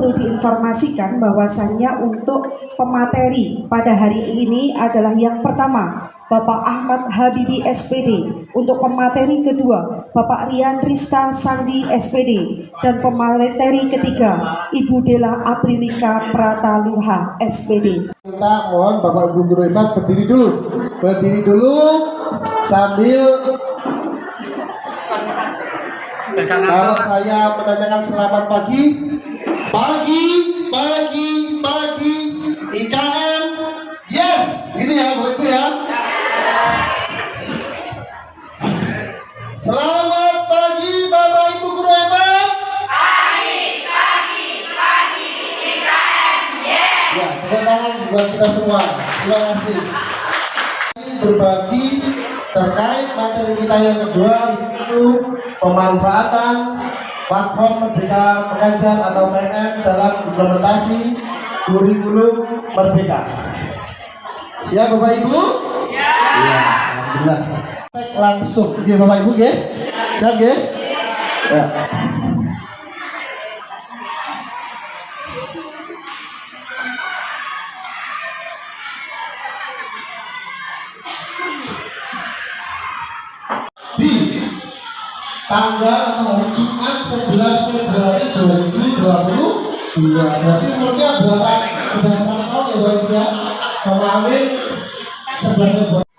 perlu diinformasikan bahwasannya untuk pemateri pada hari ini adalah yang pertama Bapak Ahmad Habibi SPD, untuk pemateri kedua Bapak Rian Rista Sandi SPD, dan pemateri ketiga Ibu Dela Aprilika Prataluha SPD. Kita mohon Bapak Ibu guru hebat berdiri dulu sambil kalau saya menanyakan selamat pagi IKM, yes, gitu ya Bapak Ibu ya. Selamat pagi Bapak Ibu guru hebat. Pagi IKM, yes. Ya, tepuk tangan buat kita semua. Terima kasih. Berbagi terkait materi kita yang kedua, itu pemanfaatan platform Merdeka Mengajar atau PMM dalam implementasi kurikulum Merdeka. Siap Bapak Ibu? Ya. Alhamdulillah. Langsung, oke Bapak Ibu, ya? Siap, ya? Ya. Tanggal atau hari Jumat 11 Februari 2022. Berarti umurnya berapa? Sudah 1 tahun ya Bapak Ibu ya. Kemarin 11 Februari.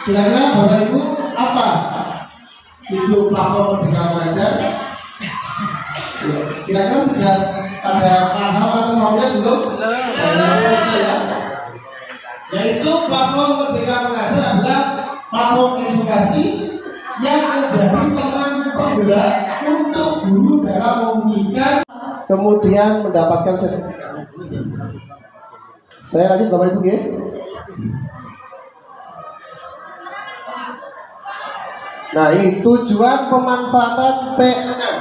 Kira-kira Bapak Ibu apa itu platform Merdeka Mengajar? Kira-kira sudah ada paham atau familiar belum? Ya. Yaitu platform Merdeka Mengajar adalah platform edukasi yang menjadi teman penggerak untuk guru dalam memberikan kemudian mendapatkan sertifikat. Saya lanjut Bapak Ibu ya. Nah, ini tujuan pemanfaatan PMM,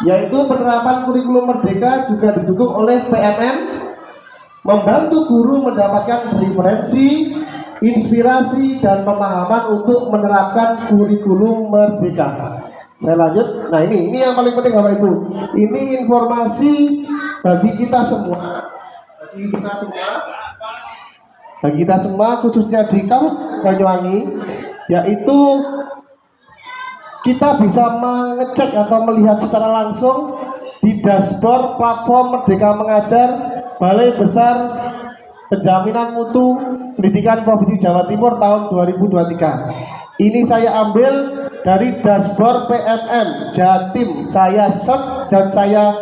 yaitu penerapan kurikulum Merdeka juga didukung oleh PMM, membantu guru mendapatkan referensi, inspirasi, dan pemahaman untuk menerapkan kurikulum Merdeka. Saya lanjut. Nah, ini yang paling penting Bapak Ibu. Ini informasi bagi kita semua. Bagi kita semua khususnya di Kabupaten Banyuwangi, yaitu kita bisa mengecek atau melihat secara langsung di dashboard platform Merdeka Mengajar Balai Besar Penjaminan Mutu Pendidikan Provinsi Jawa Timur tahun 2023. Ini saya ambil dari dashboard PMM Jatim. Saya search dan saya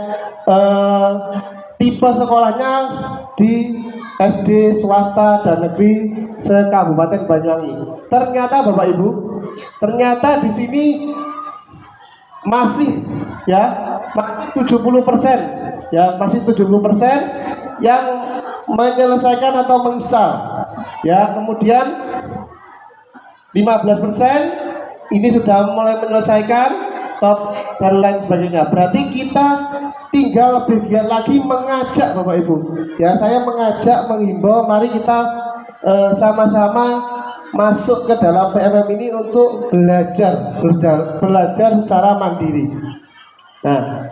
tipe sekolahnya di SD swasta dan negeri se-Kabupaten Banyuwangi. Ternyata Bapak Ibu, ternyata di sini masih 70% masih 70% yang menyelesaikan atau menginstal ya, kemudian 15% ini sudah mulai menyelesaikan top dan lain sebagainya. Berarti kita tinggal lebih giat lagi mengajak Bapak Ibu ya. Saya mengajak, menghimbau, mari kita sama-sama masuk ke dalam PMM ini untuk belajar secara mandiri. Nah,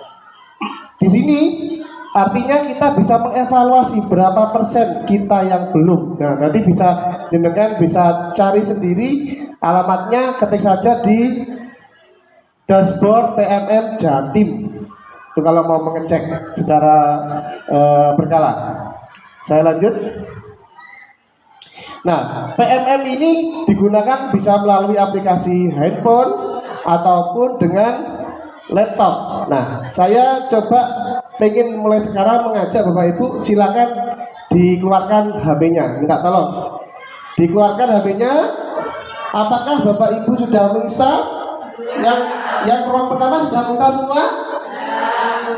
di sini artinya kita bisa mengevaluasi berapa persen kita yang belum. Nah, nanti jenengan bisa cari sendiri alamatnya, ketik saja di dashboard PMM Jatim. Itu kalau mau mengecek secara berkala. Saya lanjut. Nah, PMM ini digunakan bisa melalui aplikasi handphone ataupun dengan laptop. Nah, saya coba pengen mulai sekarang mengajak Bapak Ibu, silakan dikeluarkan HP-nya, minta tolong dikeluarkan HP-nya. Apakah Bapak Ibu sudah menginstal? Yang ruang pertama sudah menginstal semua?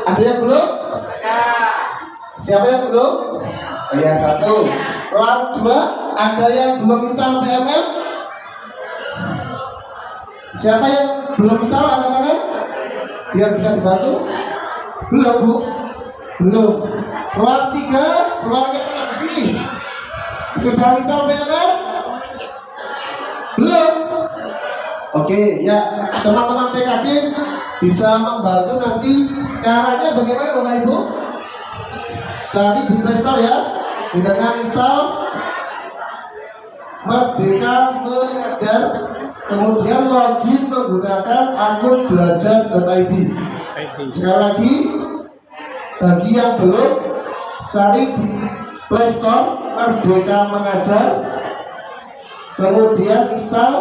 Ada yang belum? Siapa yang belum? Ya, 1. Ruang 2, ada yang belum install PMM? Siapa yang belum install, angkat tangan biar bisa dibantu. Belum Bu? Belum. Ruang 3, ruangnya lebih. Sudah install PMM? Belum. Oke, ya teman-teman PKJ bisa membantu nanti. Caranya bagaimana Bapak Ibu? Cari di Play Store ya, dengan install Merdeka Mengajar, kemudian login menggunakan akun belajar.id. Sekali lagi, bagi yang belum, cari di Play Store Merdeka Mengajar, kemudian install,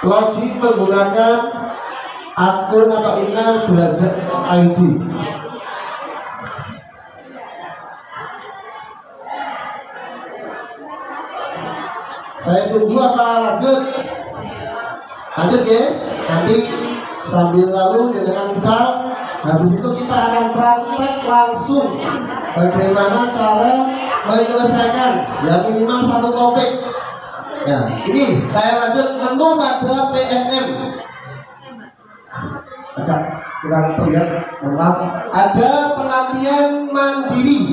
login menggunakan akun atau email belajar.id. Saya tunggu apa lanjut? Lanjut ya. Nanti sambil lalu dengan install, habis itu kita akan praktek langsung bagaimana cara menyelesaikan ya minimal satu topik. Ya, ini saya lanjut menu pada PMM. Agak kurang terlihat, maaf. Ada pelatihan mandiri.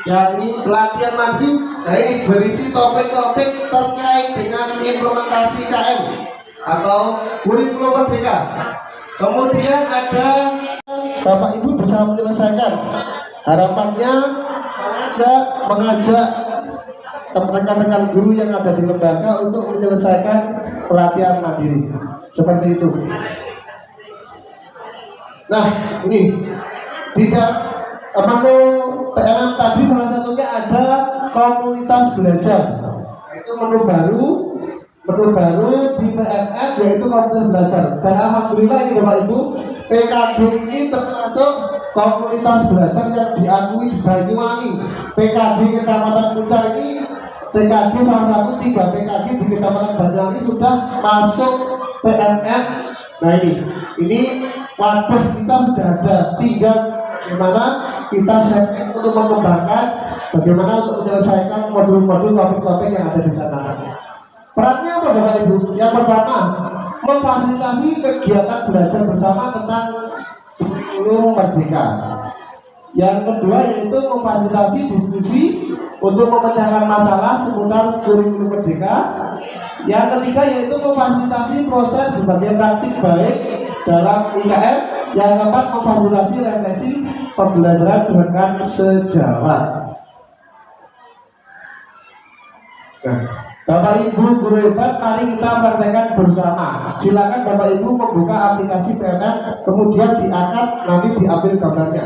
Yakni pelatihan mandiri. Nah, ini berisi topik-topik terkait dengan implementasi KM atau kurikulum merdeka. Kemudian ada Bapak Ibu bisa menyelesaikan. Harapannya mengajak rekan-rekan guru yang ada di lembaga untuk menyelesaikan pelatihan mandiri. Seperti itu. Nah, ini tidak menu PMM tadi salah satunya ada komunitas belajar. Itu menu baru di PMM, yaitu komunitas belajar. Dan alhamdulillah ini Bapak Ibu, PKG ini termasuk komunitas belajar yang diakui di Banyuwangi. PKG Kecamatan Puncak ini PKG salah satu 3 PKG di Kecamatan Banyuwangi sudah masuk PMM. Nah, ini wadah kita sudah ada, tinggal bagaimana kita setting untuk mengembangkan, bagaimana untuk menyelesaikan modul-modul topik-topik yang ada di sana. Perannya apa Bapak Ibu? Yang pertama, memfasilitasi kegiatan belajar bersama tentang kurikulum merdeka. Yang kedua yaitu memfasilitasi diskusi untuk memecahkan masalah seputar kurikulum merdeka. Yang ketiga yaitu memfasilitasi proses berbagai praktik baik dalam IKM. Yang keempat, memfasilitasi refleksi pembelajaran rekan sejawat. Nah, Bapak Ibu guru hebat, mari kita praktekkan bersama. Silakan Bapak Ibu membuka aplikasi PMM, kemudian diangkat, nanti diambil gambarnya.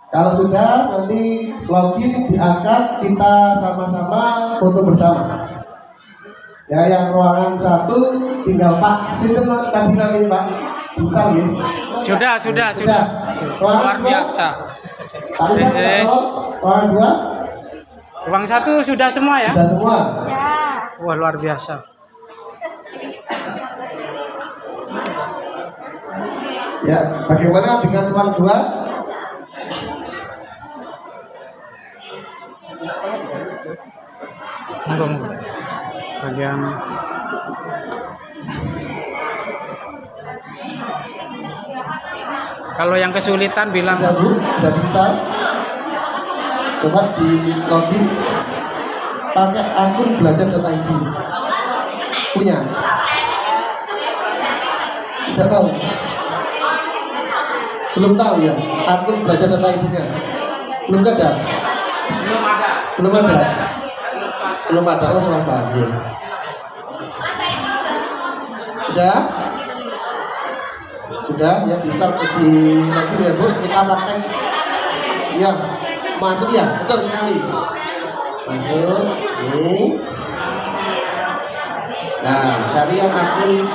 Kalau sudah, nanti login, diangkat, kita sama-sama foto bersama. Ya, yang ruangan 1 tinggal Pak. Sinten tadi namanya Pak? Bukan ya? Sudah. Ruangan Luar biasa. Ruangan 2? Ruang 1 sudah semua ya? Sudah semua. Wah, luar biasa. Ya, bagaimana dengan ruang 2? Tunggu. Bagian kalau yang kesulitan bilang Sudah Bu, sudah digital. Coba di login pakai akun belajar.id. Punya? Tidak tahu? Belum tahu ya? Akun belajar.id-nya? Belum ada? Belum ada? Belum ada, oh swasta. Ya. Sudah ya, bisa di login ya Bu, kita praktek ya, masuk ya, betul sekali, masuk ini. Nah, cari yang akun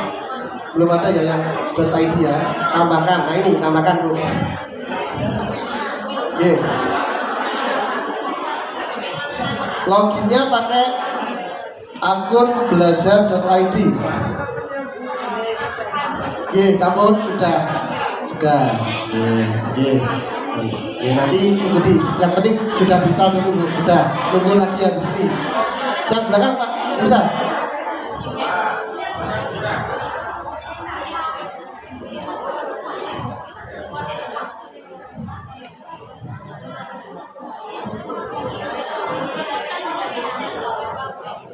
belum ada ya, yang .id ya, tambahkan. Nah, ini tambahkan Bu. Oke, loginnya pakai akun belajar.id. Oke, campur sudah. Oke, nanti ikuti. Yang penting sudah diinstal dulu, sudah. Tunggu lagi ya di sini. Yang belakang Pak, bisa.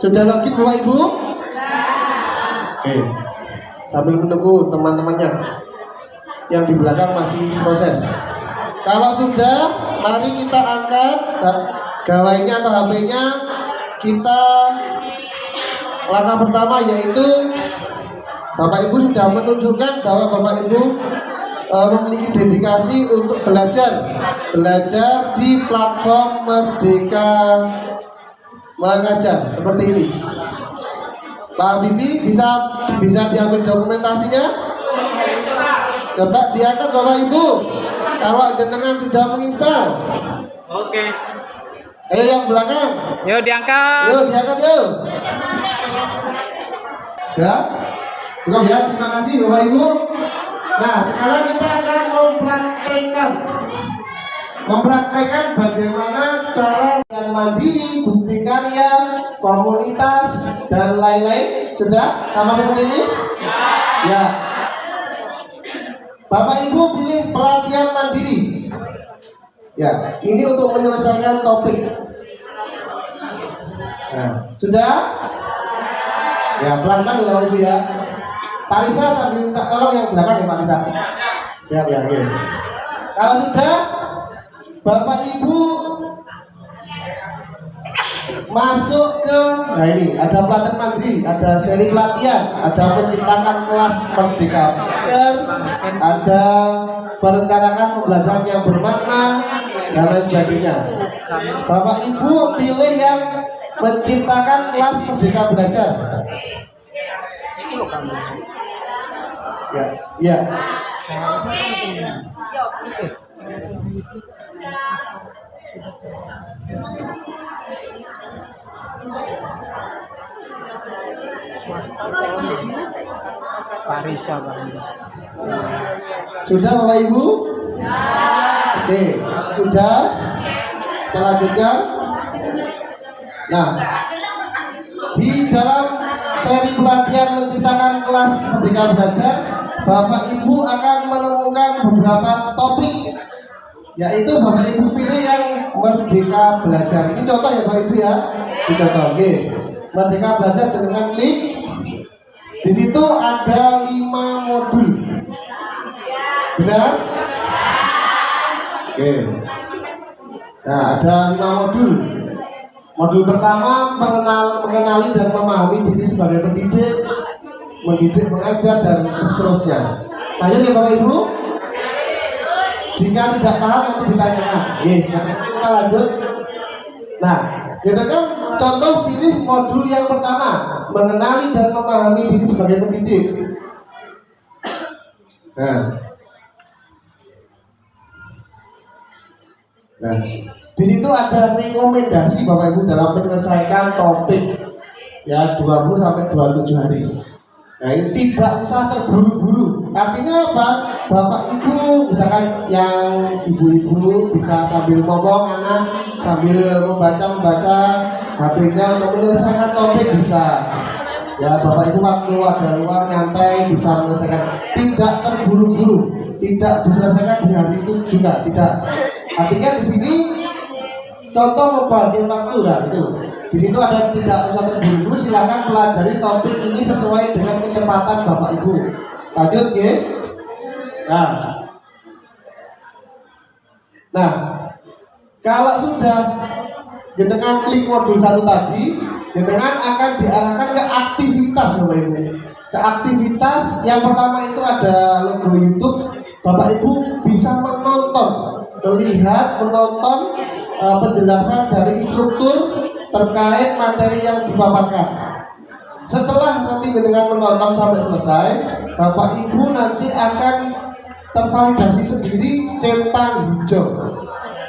Sudah login Bapak Ibu? Oke. Sambil menunggu teman-temannya. yang di belakang masih proses. Kalau sudah, mari kita angkat gawainya atau HP-nya. Kita langkah pertama yaitu Bapak Ibu sudah menunjukkan bahwa Bapak Ibu memiliki dedikasi untuk belajar di platform Merdeka Mengajar seperti ini. Pak Bibi bisa diambil dokumentasinya. Coba diangkat Bapak Ibu. Kalau jenengan sudah menginstal. Oke. Ayo yang belakang. Yuk diangkat. Yuk diangkat yuk. Sudah? Cukup ya, terima kasih Bapak Ibu. Nah, sekarang kita akan mempraktekkan bagaimana cara yang mandiri, bukti karya, komunitas, dan lain-lain. Sudah? Sama seperti ini? Ya. Bapak Ibu pilih pelatihan mandiri. Ya, ini untuk menyelesaikan topik. Nah, sudah? Ya, pelan-pelan Bapak Ibu ya. Pak Risa sambil minta tolong yang belakang ya Pak Risa. Siap ya, ya. Kalau sudah, Bapak Ibu masuk ke, nah ini ada pelatihan mandiri, ada seri pelatihan, ada menciptakan kelas Merdeka Belajar, ada merencanakan pembelajaran yang bermakna dan lain sebagainya. Bapak Ibu pilih yang menciptakan kelas Merdeka Belajar. Ya, ya. Pak Risa, Pak. Sudah Bapak Ibu? Oke, sudah. Kita lanjutkan. Nah, di dalam seri pelatihan menciptakan kelas Merdeka Belajar, Bapak Ibu akan menemukan beberapa topik, yaitu Bapak Ibu pilih yang Merdeka Belajar. Ini contoh ya Bapak Ibu ya. Ini contoh. Oke. Merdeka Belajar dengan klik. Di situ ada 5 modul. Benar? Oke. Nah, ada 5 modul. Modul pertama mengenali dan memahami diri sebagai pendidik, mendidik, mengajar, dan seterusnya. Lanjut ya Bapak Ibu. Jika tidak paham nanti ditanyakan. Kita lanjut. Nah, kita kan contoh pilih modul yang pertama, mengenali dan memahami diri sebagai pendidik. Nah, di situ ada rekomendasi Bapak Ibu dalam menyelesaikan topik ya 20 sampai 27 hari. Nah, ini tidak usah terburu-buru. Artinya apa? Bapak Ibu misalkan yang ibu-ibu bisa sambil ngomong anak, sambil membaca HP-nya untuk menyelesaikan topik bisa. Ya, Bapak Ibu waktu ada luang nyantai bisa menyelesaikan. Tidak terburu-buru, tidak diselesaikan di hari itu juga tidak. Artinya di sini contoh pembagian waktu lah itu. Di situ ada tidak usah terburu-buru, silakan pelajari topik ini sesuai dengan kecepatan Bapak Ibu. Lanjut ya. Nah, kalau sudah jenengan klik modul 1 tadi, jenengan akan diarahkan ke aktivitas Bapak Ibu. Ke aktivitas yang pertama itu ada logo YouTube. Bapak Ibu bisa melihat, menonton penjelasan dari instruktur terkait materi yang dipaparkan. Setelah nanti dengan menonton sampai selesai, Bapak Ibu nanti akan tervalidasi sendiri centang hijau.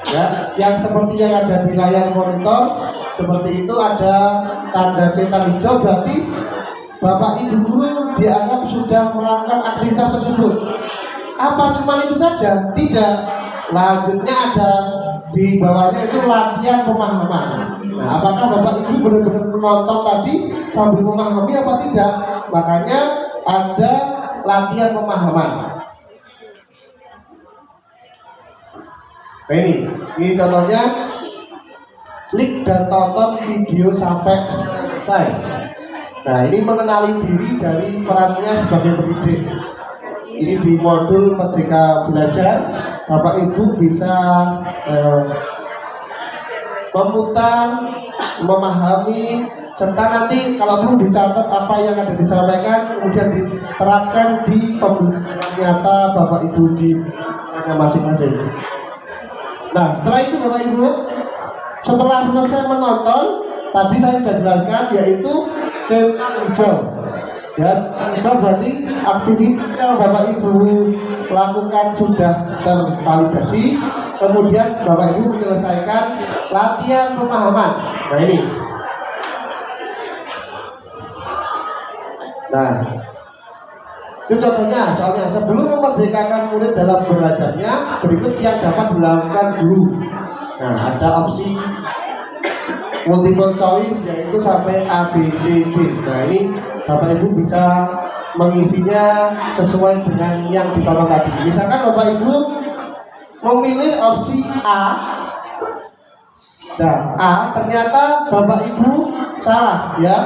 Ya, yang seperti yang ada di layar monitor, seperti itu ada tanda centang hijau, berarti Bapak Ibu guru dianggap sudah melakukan aktivitas tersebut. Apa cuma itu saja? Tidak. Lanjutnya ada di bawahnya itu latihan pemahaman. Nah, apakah Bapak Ibu benar-benar menonton tadi sambil memahami apa tidak? Makanya ada latihan pemahaman. Nah, ini contohnya, klik dan tonton video sampai selesai. Nah, ini mengenali diri dari perannya sebagai pendidik. ini di modul Merdeka Belajar, Bapak Ibu bisa memutar, memahami, serta nanti kalau perlu dicatat apa yang ada disampaikan, kemudian diterapkan di pembelajaran nyata Bapak Ibu di masing-masing. Nah, setelah itu Bapak Ibu, setelah selesai menonton, tadi saya sudah jelaskan yaitu centang hijau. Ya, hijau berarti aktivitas yang Bapak Ibu lakukan sudah tervalidasi. Kemudian Bapak Ibu menyelesaikan latihan pemahaman. Nah ini. Nah, itu contohnya. Soalnya sebelum memerdekakan murid dalam belajarnya, berikut yang dapat dilakukan dulu. Nah, ada opsi multiple choice yaitu sampai A, B, C, D. Nah ini Bapak Ibu bisa mengisinya sesuai dengan yang ditonton tadi. Misalkan Bapak Ibu memilih opsi A. Nah, A ternyata Bapak Ibu salah ya.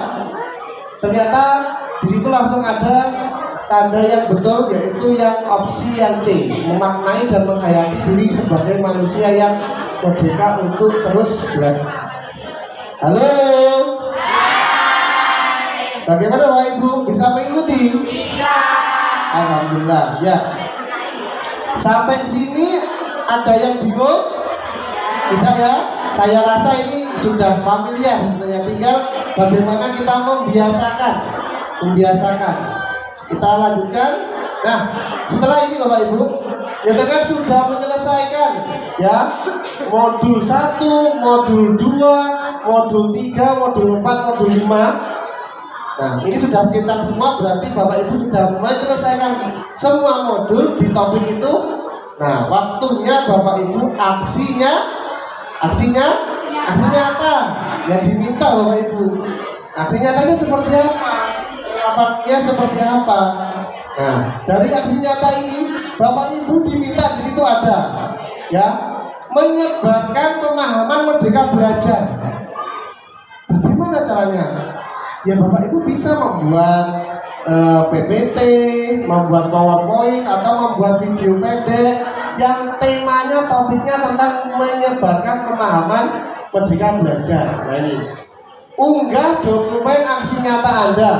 Ternyata di situ langsung ada tanda yang betul yaitu yang opsi yang C, memaknai dan menghayati diri sebagai manusia yang merdeka untuk terus belajar. Halo. Bagaimana Bapak Ibu bisa mengikuti? Bisa. Alhamdulillah ya. Sampai sini ada yang bingung? Tidak ya? Saya rasa ini sudah familiar. Tinggal bagaimana kita membiasakan. Kita lanjutkan. Nah, setelah ini Bapak Ibu, ya dengan sudah menyelesaikan ya modul 1, modul 2, modul 3, modul 4, modul 5. Nah, ini sudah centang semua, berarti Bapak Ibu sudah menyelesaikan semua modul di topik itu. Nah, waktunya Bapak Ibu aksi nyata yang diminta Bapak Ibu. Aksi nyatanya seperti apa? Dampaknya seperti apa? Nah, dari aksi nyata ini Bapak Ibu diminta di situ ada ya menyebarkan pemahaman merdeka belajar. Bagaimana caranya? Ya Bapak Ibu bisa membuat PPT, membuat PowerPoint atau membuat video pendek yang temanya, topiknya tentang menyebarkan pemahaman merdeka belajar. Nah ini, unggah dokumen aksi nyata Anda,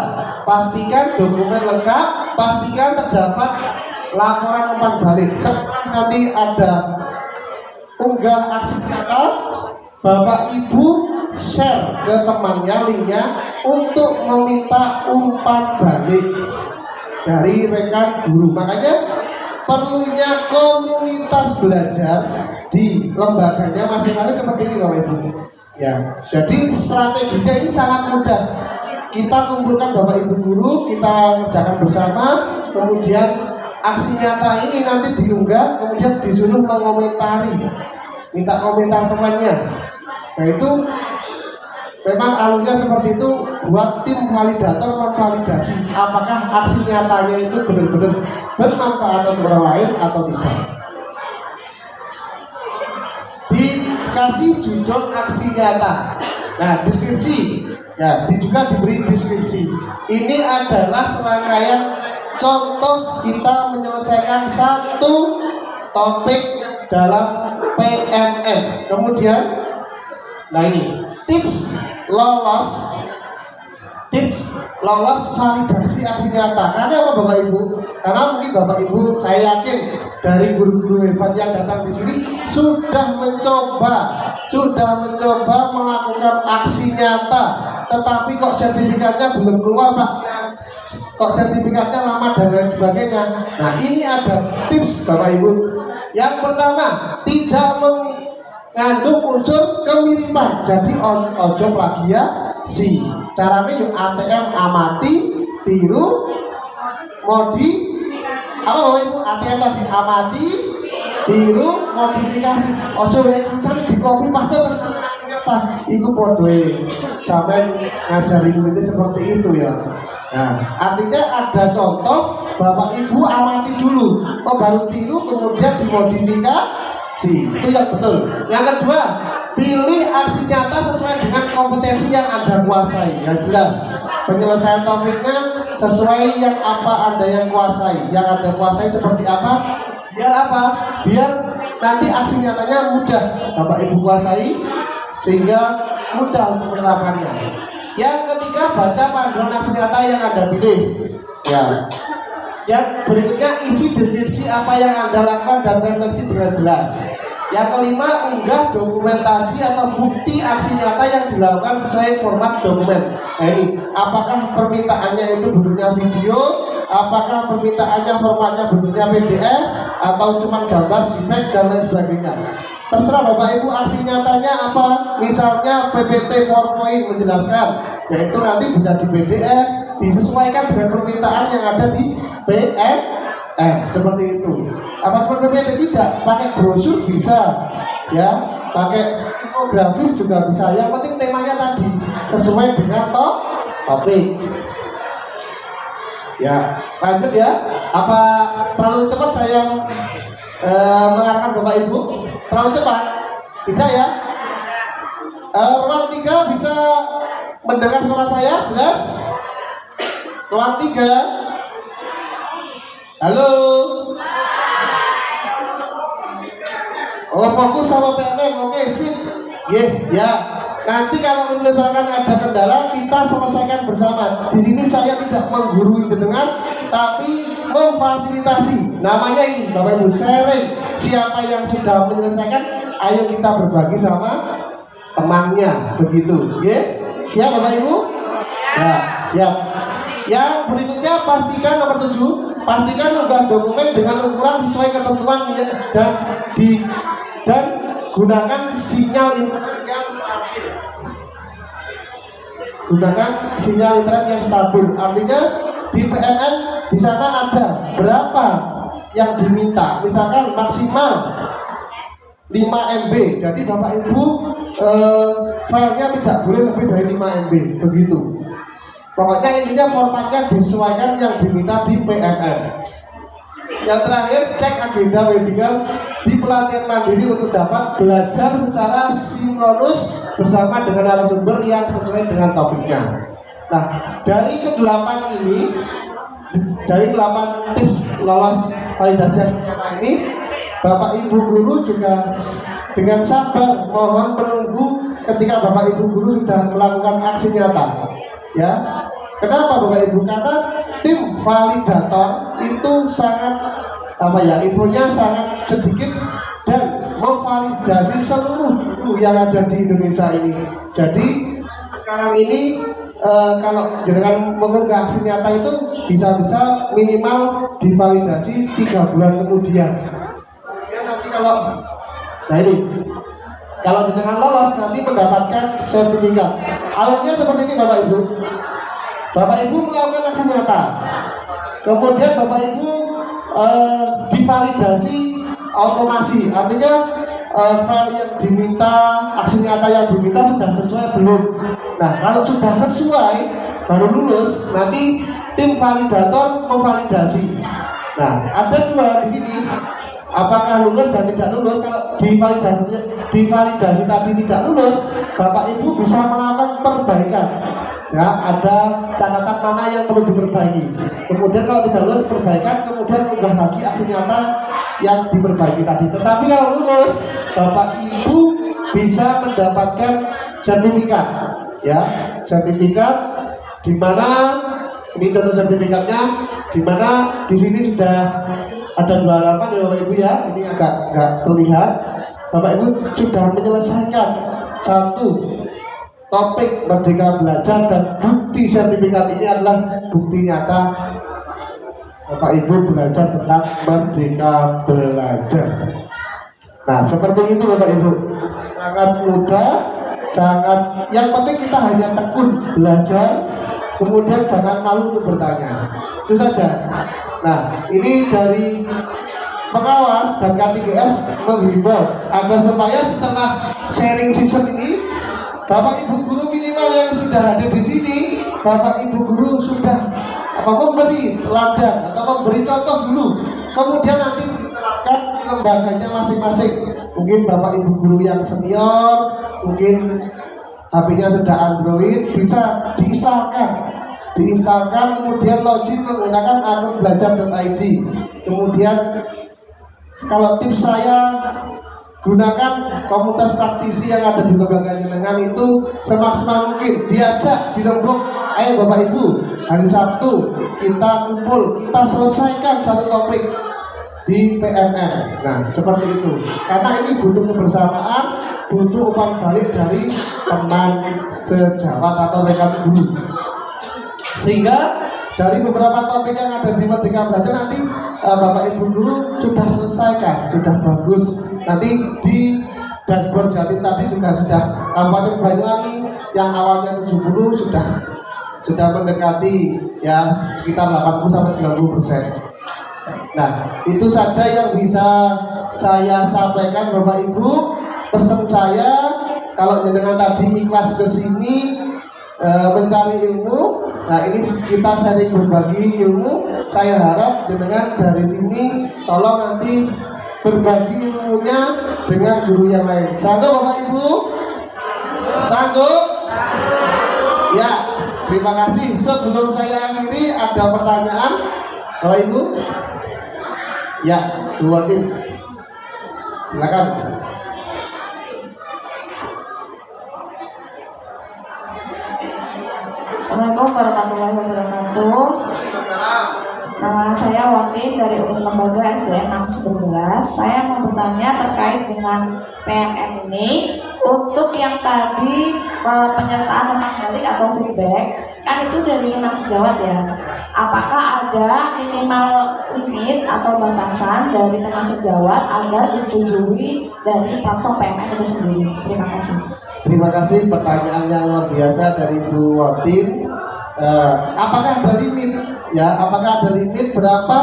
pastikan dokumen lengkap, pastikan terdapat laporan umpan balik. Setelah nanti ada unggah aksi nyata, Bapak Ibu share ke temannya linknya untuk meminta umpan balik dari rekan guru. Makanya perlunya komunitas belajar di lembaganya masing-masing seperti ini Bapak Ibu. Ya, jadi strateginya ini sangat mudah. Kita kumpulkan Bapak Ibu guru, kita kerjakan bersama, kemudian aksi nyata ini nanti diunggah, kemudian disuruh mengomentari, minta komentar temannya. Nah itu memang alurnya seperti itu buat tim validator memvalidasi apakah aksi nyatanya itu benar-benar bermanfaat untuk orang lain atau tidak. Dikasih judul aksi nyata. Nah, deskripsi ya, juga diberi deskripsi. Ini adalah serangkaian contoh kita menyelesaikan satu topik dalam PMM. Kemudian, nah ini tips lolos validasi aksi nyata. Karena apa Bapak Ibu? Karena mungkin Bapak Ibu, saya yakin dari guru-guru hebat yang datang di sini sudah mencoba melakukan aksi nyata, tetapi kok sertifikatnya belum keluar Pak? Kok sertifikatnya lama dan lain sebagainya. Nah ini ada tips Bapak Ibu. Yang pertama, tidak mengandung unsur kemiripan. Jadi ojo plagiasi. Caranya yuk ATM amati, tiru, modi. Apa Bapak Ibu? ATM tadi amati, tiru, modifikasi. Ojo kan di copy paste terus iku podoe. Sampai ngajari murid seperti itu ya. Nah, artinya ada contoh Bapak Ibu amati dulu, baru tiru kemudian dimodifikasi. Itu yang betul. Yang kedua, pilih aksi nyata sesuai dengan kompetensi yang Anda kuasai. Yang jelas, penyelesaian topiknya sesuai yang apa Anda yang kuasai. Yang Anda kuasai seperti apa? Biar apa? Biar nanti aksi nyatanya mudah Bapak Ibu kuasai, sehingga mudah untuk menerapkannya. Yang ketiga, baca panduan aksi nyata yang Anda pilih. Ya. Yang berikutnya, isi deskripsi apa yang Anda lakukan dan refleksi dengan jelas. Yang kelima, unggah dokumentasi atau bukti aksi nyata yang dilakukan sesuai format dokumen. Nah ini, apakah permintaannya itu bentuknya video, apakah permintaannya formatnya bentuknya PDF, atau cuma gambar, JPEG, dan lain sebagainya. Terserah Bapak Ibu aksi nyatanya apa. Misalnya PPT PowerPoint menjelaskan, yaitu nanti bisa di PDF, disesuaikan dengan permintaan yang ada di PMM, seperti itu. Apa seperti tidak? Pakai brosur bisa, ya. Pakai infografis juga bisa. Yang penting temanya tadi sesuai dengan topik. Ya, lanjut ya. Apa terlalu cepat saya mengarahkan Bapak Ibu? Terlalu cepat? Tidak ya? Ruang 3 bisa mendengar suara saya jelas? Ruang 3. Halo. Oh, fokus sama PNM. Oke, sip. Ya. Nanti kalau misalkan ada kendala, kita selesaikan bersama. Di sini saya tidak menggurui jenengan, tapi memfasilitasi. Namanya ini Bapak Ibu, sharing. Siapa yang sudah menyelesaikan, ayo kita berbagi sama temannya, begitu. Ya, siap Bapak Ibu? Ya, siap. Yang berikutnya, pastikan nomor 7, pastikan unggah dokumen dengan ukuran sesuai ketentuan dan gunakan sinyal internet yang stabil. Gunakan sinyal internet yang stabil. Artinya di PMN di sana ada berapa yang diminta. Misalkan maksimal 5 MB. Jadi Bapak Ibu filenya tidak boleh lebih dari 5 MB. Begitu. Pokoknya intinya formatnya disesuaikan yang diminta di PMN. Yang terakhir, cek agenda webinar di pelatihan mandiri untuk dapat belajar secara sinkronus bersama dengan narasumber yang sesuai dengan topiknya. Nah, dari ke-8 ini, dari 8 tips lolos validasi ini, Bapak Ibu guru juga dengan sabar mohon menunggu ketika Bapak Ibu guru sudah melakukan aksi nyata. Ya, kenapa Bapak Ibu? Karena tim validator itu sangat infonya sangat sedikit dan memvalidasi seluruh guru yang ada di Indonesia ini. Jadi sekarang ini kalau dengan mengunggah aksi nyata itu bisa minimal divalidasi 3 bulan kemudian. Nanti kalau dengan lolos nanti mendapatkan sertifikat. Alurnya seperti ini Bapak Ibu. Bapak Ibu melakukan aksi nyata, kemudian Bapak Ibu divalidasi otomasi, artinya file yang diminta, aksi nyata yang diminta sudah sesuai belum. Nah, kalau sudah sesuai baru lulus, nanti tim validator memvalidasi. Nah, ada 2 di sini, apakah lulus dan tidak lulus. Kalau divalidasi tadi tidak lulus, Bapak Ibu bisa melakukan perbaikan. Ya, ada catatan mana yang perlu diperbaiki. Kemudian kalau tidak lulus perbaikan, kemudian unggah lagi aksi nyata yang diperbaiki tadi. Tetapi kalau lulus, Bapak Ibu bisa mendapatkan sertifikat. Ya, sertifikat di mana ini contoh sertifikatnya, di mana di sini sudah ada 2 halaman ya Bapak Ibu ya. Ini agak terlihat. Bapak Ibu sudah menyelesaikan 1 topik Merdeka Belajar, dan bukti sertifikat ini adalah bukti nyata Bapak Ibu belajar tentang Merdeka Belajar. Nah, seperti itu Bapak Ibu. Sangat mudah, yang penting kita hanya tekun belajar, kemudian jangan malu untuk bertanya. Itu saja. Nah, ini dari pengawas dan K3S menghimbau agar supaya setelah sharing season ini, Bapak Ibu guru minimal yang sudah ada di sini, Bapak Ibu guru sudah memberi teladan atau memberi contoh dulu. Kemudian nanti diterapkan lembaganya masing-masing. Mungkin Bapak Ibu guru yang senior, mungkin HP-nya sudah Android, bisa diinstalkan diinstalkan, kemudian login menggunakan akun belajar.id. Kemudian kalau tips saya, gunakan komunitas praktisi yang ada di lembaga jenengan itu semaksimal mungkin, diajak, dirembuk, ayo Bapak Ibu, hari Sabtu kita kumpul, kita selesaikan satu topik di PMN. Nah, seperti itu. Karena ini butuh kebersamaan, butuh umpan balik dari teman sejawat atau rekan guru. Sehingga dari beberapa topik yang ada di Merdeka Belajar nanti Bapak Ibu guru sudah selesaikan, sudah bagus. Nanti di dashboard Jatim tadi juga sudah Kabupaten Banyuwangi yang awalnya 70 sudah mendekati ya sekitar 80-90%. Nah, itu saja yang bisa saya sampaikan Bapak Ibu. Pesan saya, kalau jenengan tadi ikhlas ke sini mencari ilmu, nah ini kita sharing berbagi ilmu. Saya harap jenengan dari sini tolong nanti berbagi ilmunya dengan guru yang lain. Sanggup Bapak Ibu? Sanggup? Ya, terima kasih. Sebelum saya akhiri, ada pertanyaan Bapak Ibu? Ya, dua tim. Silakan. Assalamualaikum warahmatullahi wabarakatuh. Nama saya Watin dari Unit Lembaga SDN 611. Saya mau bertanya terkait dengan PMN ini. Untuk yang tadi penyertaan umpan balik atau feedback, kan itu dari teman sejawat ya. Apakah ada minimal limit atau batasan dari teman sejawat agar disetujui dari platform PMN itu sendiri? Terima kasih. Terima kasih, pertanyaan yang luar biasa dari Bu Watin. Apakah ada limit? Ya, apakah ada limit berapa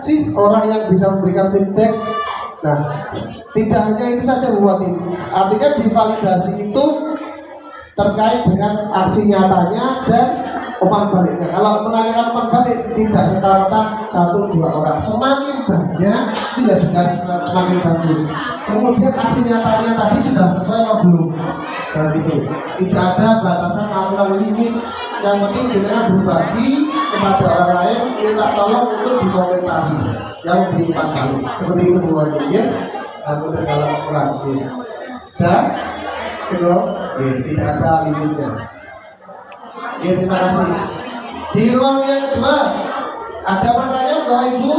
sih orang yang bisa memberikan feedback? Nah, tidak hanya itu saja Bu Watin. Artinya divalidasi itu terkait dengan aksi nyatanya dan umpan baliknya. Kalau menanyakan umpan balik tidak serta-merta 1-2 orang. Semakin banyak tidak dikasih semakin bagus. Kemudian aksi nyatanya tadi sudah sesuai atau belum? Nah gitu. Tidak ada batasan aturan limit. Yang penting dengan berbagi kepada orang lain, minta tolong untuk dikomentari yang beri umpan balik. Seperti itu Bu Watin ya. Aku terkalah kurang ya. Dan kedua, tidak ada limitnya. Ya, terima kasih. Di ruang yang kedua, ada pertanyaan Bapak Ibu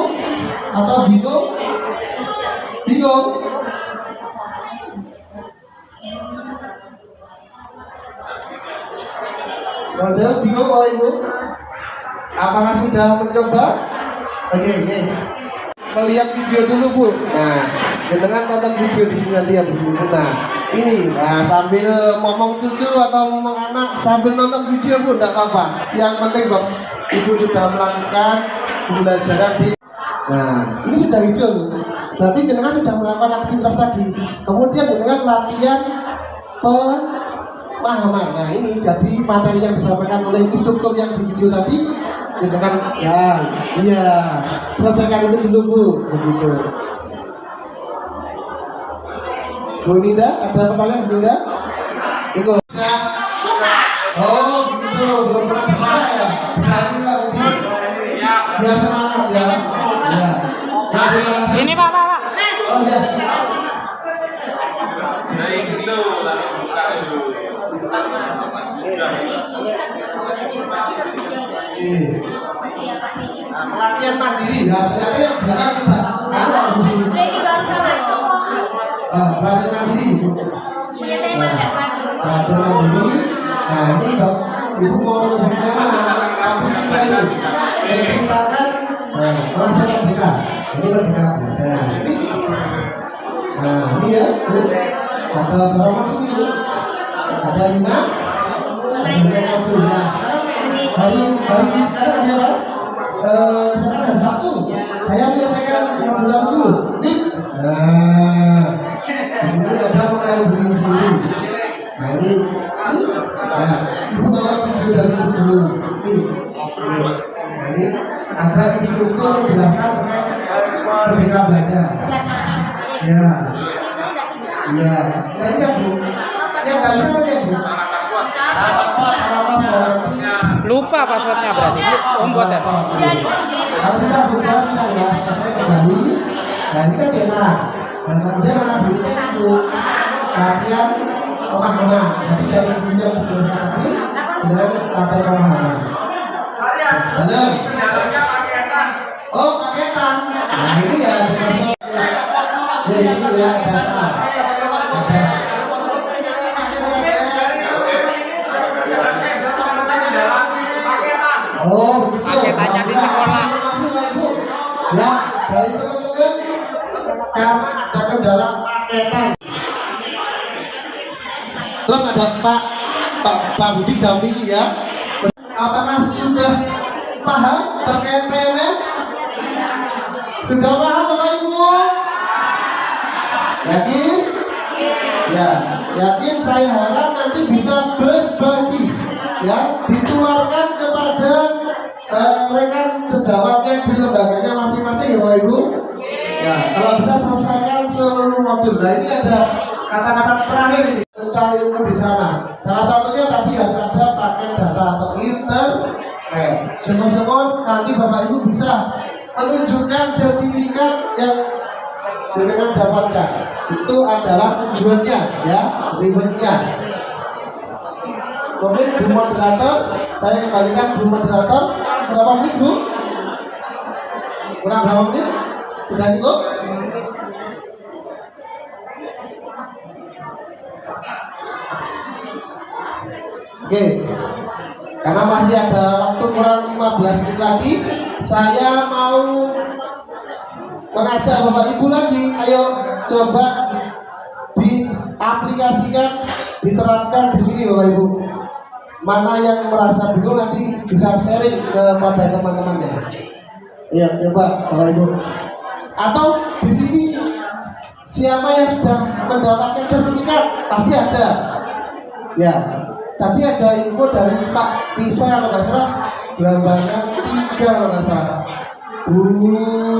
atau bingung? Bingung? Kalau bingung Bapak Ibu? Apakah sudah mencoba? Oke. Melihat video dulu Bu. Nah, dengan tonton video di sini nanti habis ini. Nah, ini, sambil ngomong cucu atau ngomong anak sambil nonton video pun tidak apa-apa. Yang penting Bapak Ibu sudah melakukan pembelajaran di. Nah, ini sudah hijau loh. Berarti jenengan sudah melakukan aktivitas tadi. Kemudian jenengan latihan pemahaman. Nah, ini jadi materi yang disampaikan oleh instruktur yang di video tadi. Jenengan iya, selesaikan itu dulu Bu, begitu. Bu Ninda, ada pertanyaan Bu Ninda? Ikut. Oh, begitu. Belum pernah dengar ya? Berarti ya, biar semangat ya. Ya. Ini Pak. Oh ya. Pelatihan mandiri ya, ternyata yang belakang kita. Pelatihan mandiri. Pelatihan mandiri. Nah ini Ibu mau menyelesaikan apa kita itu menciptakan merasa merdeka. Ini merdeka belajar. Nah ini ya Bu. Ada berapa ini? Ada 5. Ada 12. Bayi sekarang ada apa? Misalkan ada 1. Saya menyelesaikan 6 bulan dulu. Nih. Nah, ini ada mulai beli sendiri. Nah ini. Nah, Ibu nonton video dari Ibu dulu. Nih. Nah ini ada instruktur menjelaskan terkait merdeka belajar. Ya. Iya. Nanti Bu. Ya nggak bisa ya Bu. Salah pas nanti. Lupa passwordnya berarti. Mboten. Kalau susah buka ya, saya kembali. Dan ini kan enak. Dan kemudian anak berikutnya itu latihan pemahaman. Jadi dari dunia budaya tadi dengan latihan pemahaman. Benar. Oh, paketan. Nah ini ya termasuk. Jadi ini ya dasar. Oh, begitu. Paketannya di sekolah. Ya, dari teman-teman karena ada kendala paketan. Terus ada Pak Budi dampingi ya. Apakah sudah paham terkait PMM? Sudah paham Bapak Ibu? Yakin? Ya, yakin. Saya harap nanti bisa berbagi, ya, ditularkan kepada rekan sejawat yang di lembaganya masing-masing ya Bapak Ibu. Ya, kalau bisa selesaikan seluruh modul. Nah ini ada kata-kata terakhir ini, mencari ilmu di sana. Salah satunya tadi harus ada paket data atau internet. Syukur-syukur nanti Bapak Ibu bisa menunjukkan sertifikat yang dengan dapatkan. Itu adalah tujuannya, ya, rewardnya. Mungkin Bu Moderator, saya kembalikan Bu Moderator. Berapa menit Bu? Kurang berapa menit? Sudah cukup? Oke, karena masih ada waktu kurang 15 menit lagi, saya mau mengajak Bapak Ibu lagi, ayo coba diaplikasikan, diterapkan di sini Bapak Ibu. Mana yang merasa bingung nanti bisa sharing kepada teman-temannya. Iya, coba Bapak Ibu. Atau di sini siapa yang sudah mendapatkan sertifikat? Pasti ada. Ya, tadi ada info dari Pak Pisa kalau nggak salah, Belambangan 3 kalau nggak salah. Bu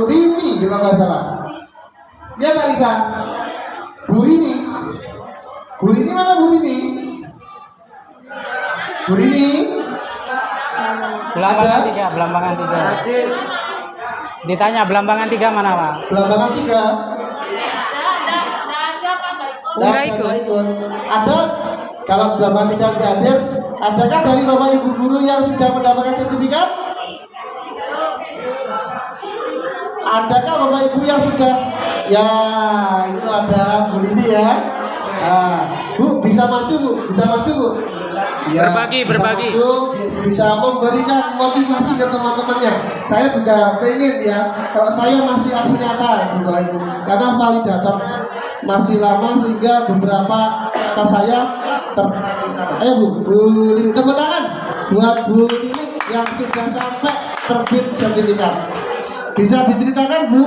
Rini kalau nggak salah. Ya Pak Lisa. Bu Rini. Bu Rini mana Bu Rini? Bu Rini. Belambangan 3, Belambangan 3. Ditanya Belambangan 3 mana Pak? Belambangan 3. Enggak ikut. Ada, kalau Belambangan 3 tidak hadir, adakah dari Bapak Ibu guru yang sudah mendapatkan sertifikat? Adakah Bapak Ibu yang sudah? Ya, itu ada Bu Lili ya. Bu, bisa maju Bu, bisa maju Bu. Ya, Berbagi. maju, bisa memberikan motivasi ke teman-temannya. Saya juga pengen ya, kalau saya masih aksi nyata Bapak Ibu, karena validator masih lama sehingga beberapa kata saya ayo Bu Lili, tepuk tangan buat Bu Lili yang sudah sampai terbit sertifikat. Bisa diceritakan Bu,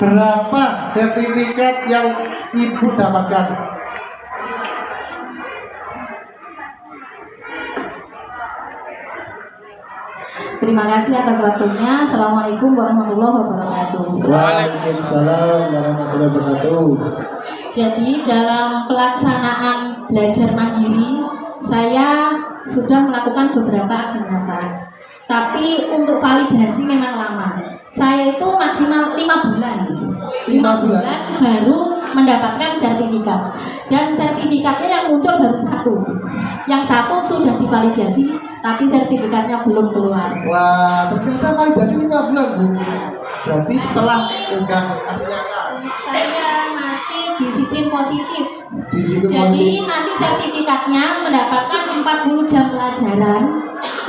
berapa sertifikat yang Ibu dapatkan? Terima kasih atas waktunya. Assalamualaikum warahmatullahi wabarakatuh. Waalaikumsalam warahmatullahi wabarakatuh. Jadi dalam pelaksanaan belajar mandiri, saya sudah melakukan beberapa aksi nyata. Tapi untuk validasi memang lama. Saya itu maksimal 5 bulan. 5 bulan baru mendapatkan sertifikat. Dan sertifikatnya yang muncul baru 1. Yang 1 sudah divalidasi, tapi sertifikatnya belum keluar. Wah, ternyata validasi 5 bulan Bu. Berarti setelah enggak aksi nyata. Saya masih disiplin positif. Disiplin Jadi positif. nanti sertifikatnya mendapatkan 40 jam pelajaran.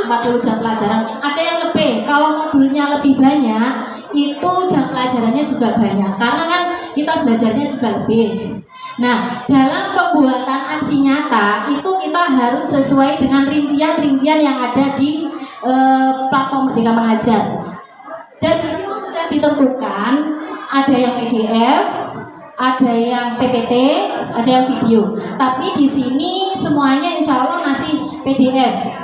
40 jam pelajaran. Ada yang lebih. Kalau modulnya lebih banyak, itu jam pelajarannya juga banyak. Karena kan kita belajarnya juga lebih. Nah, dalam pembuatan aksi nyata itu kita harus sesuai dengan rincian-rincian yang ada di platform Merdeka Mengajar. Dan itu sudah ditentukan, ada yang PDF, ada yang PPT, ada yang video. Tapi di sini semuanya insya Allah masih PDF.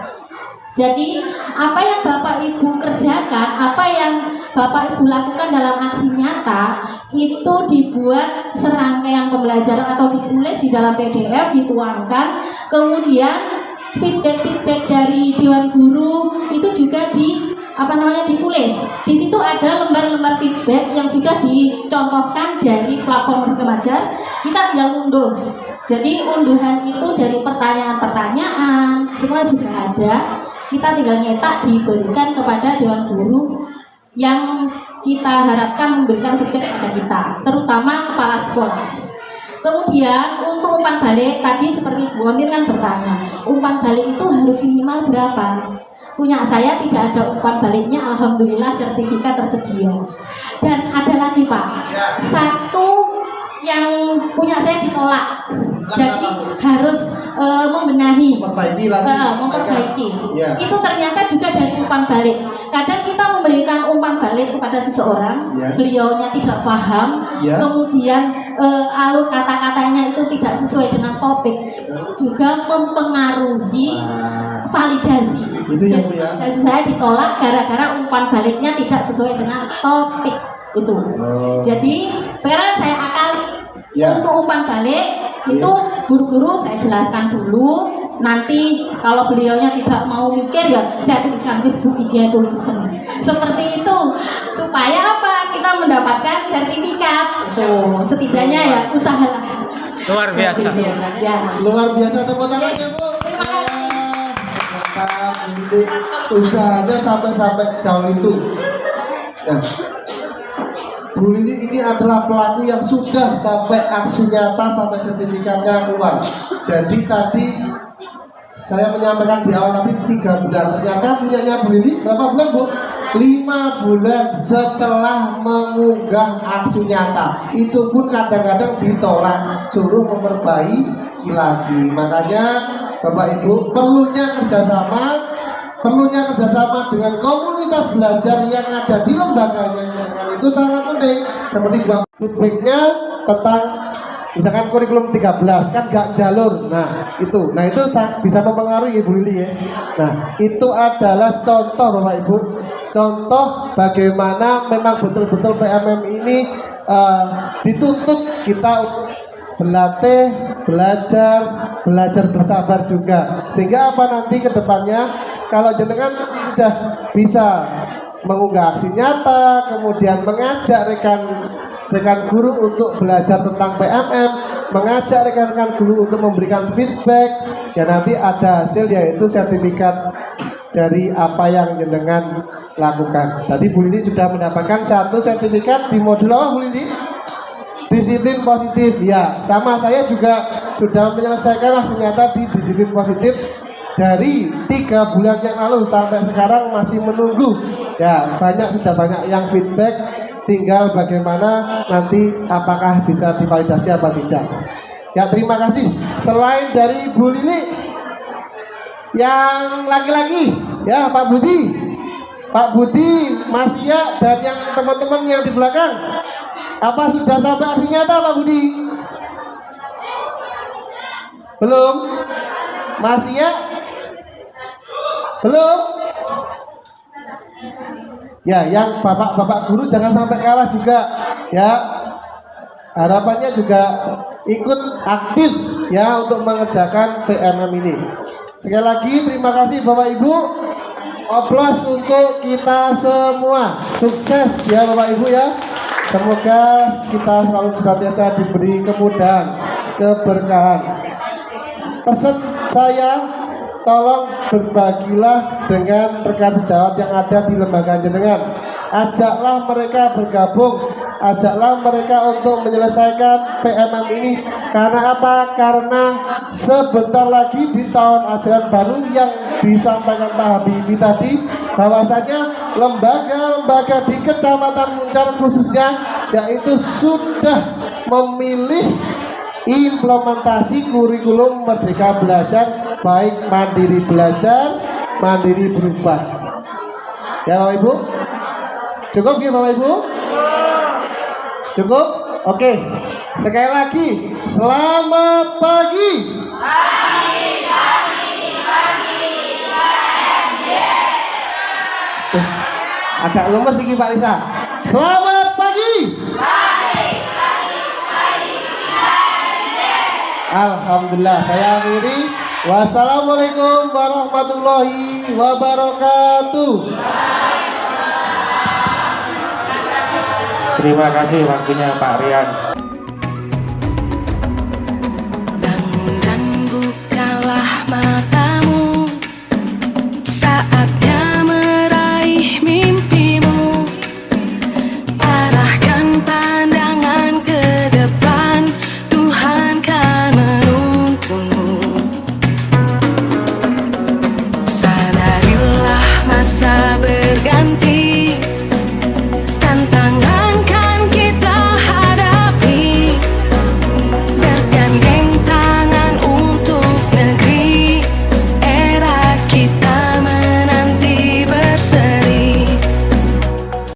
Jadi apa yang Bapak Ibu kerjakan, apa yang Bapak Ibu lakukan dalam aksi nyata itu dibuat serangkaian pembelajaran atau ditulis di dalam PDF, dituangkan, kemudian feedback dari Dewan Guru itu juga ditulis. Di situ ada lembar-lembar feedback yang sudah dicontohkan dari platform Remaja. Kita tinggal unduh. Jadi unduhan itu dari pertanyaan-pertanyaan semua sudah ada. Kita tinggal nyetak, diberikan kepada Dewan Guru yang kita harapkan memberikan feedback kepada kita, terutama kepala sekolah. Kemudian untuk umpan balik tadi seperti Bu Onir kan bertanya, umpan balik itu harus minimal berapa? Punya saya tidak ada umpan baliknya, alhamdulillah sertifikat tersedia. Dan ada lagi Pak, satu yang punya saya ditolak, jadi harus membenahi, memperbaiki. Ya. Itu ternyata juga dari umpan balik. Kadang kita memberikan umpan balik kepada seseorang, ya. Beliaunya tidak paham, ya. Kemudian alur kata-katanya itu tidak sesuai dengan topik, juga mempengaruhi validasi. Itu ya, Bu, ya. Jadi saya ditolak gara-gara umpan baliknya tidak sesuai dengan topik itu. Jadi sekarang saya akali. Ya. Untuk umpan balik itu guru-guru saya jelaskan dulu. Nanti kalau beliaunya tidak mau mikir ya saya tuliskan Facebook IG tulisan. Seperti itu supaya apa? Kita mendapatkan sertifikat. Setidaknya ya usahalah. Luar biasa. Ya. Luar biasa, tepuk tangan ya Bu. Usahanya sampai jauh itu. Ya. Bu Lili ini adalah pelaku yang sudah sampai aksi nyata, sampai sertifikatnya keluar. Jadi tadi saya menyampaikan di awal tadi 3 bulan. Ternyata punyanya Bu Lili berapa bulan Bu? 5 bulan setelah mengunggah aksi nyata. Itu pun kadang-kadang ditolak, suruh memperbaiki lagi. Makanya Bapak Ibu perlunya kerjasama dengan komunitas belajar yang ada di lembaganya. Itu sangat penting. Seperti feedbacknya tentang misalkan kurikulum 13 kan gak jalur. Nah itu bisa mempengaruhi Bu Lili ya. Nah itu adalah contoh Bapak Ibu, contoh bagaimana memang betul-betul PMM ini dituntut kita berlatih, belajar bersabar juga. Sehingga apa nanti ke depannya kalau jenengan sudah bisa mengunggah aksi nyata, kemudian mengajak rekan guru untuk belajar tentang PMM, mengajak rekan-rekan guru untuk memberikan feedback, ya nanti ada hasil yaitu sertifikat dari apa yang jenengan lakukan. Tadi Bu Lili sudah mendapatkan 1 sertifikat di modul apa Bu Lili? Disiplin positif. Ya, sama saya juga sudah menyelesaikan ternyata di disiplin positif dari 3 bulan yang lalu sampai sekarang masih menunggu. Ya, sudah banyak yang feedback, tinggal bagaimana nanti apakah bisa divalidasi apa tidak. Ya, terima kasih. Selain dari Bu Lili, yang laki-laki, ya Pak Budi, Mas Ia, dan yang teman-teman yang di belakang, apa sudah sampai aksi nyata Pak Budi? Belum? Mas Ia? Belum? Ya, yang bapak-bapak guru jangan sampai kalah juga, ya. Harapannya juga ikut aktif ya untuk mengerjakan PMM ini. Sekali lagi terima kasih Bapak Ibu. Aplaus untuk kita semua. Sukses ya Bapak Ibu ya. Semoga kita selalu senantiasa diberi kemudahan, keberkahan. Pesan saya, tolong berbagilah dengan rekan sejawat yang ada di lembaga jenengan. Ajaklah mereka bergabung, ajaklah mereka untuk menyelesaikan PMM ini. Karena apa? Karena sebentar lagi di tahun ajaran baru yang disampaikan Pak Habibie tadi, bahwasanya lembaga-lembaga di Kecamatan Muncar khususnya yaitu sudah memilih implementasi kurikulum Merdeka Belajar, baik mandiri belajar, mandiri berubah. Ya Bapak Ibu? Cukup ya Bapak Ibu? Cukup? Oke. Sekali lagi, selamat pagi. Agak lemes ini Pak Lisa. Selamat pagi. Alhamdulillah, saya akhiri. Wassalamualaikum warahmatullahi wabarakatuh. Terima kasih waktunya Pak Rian.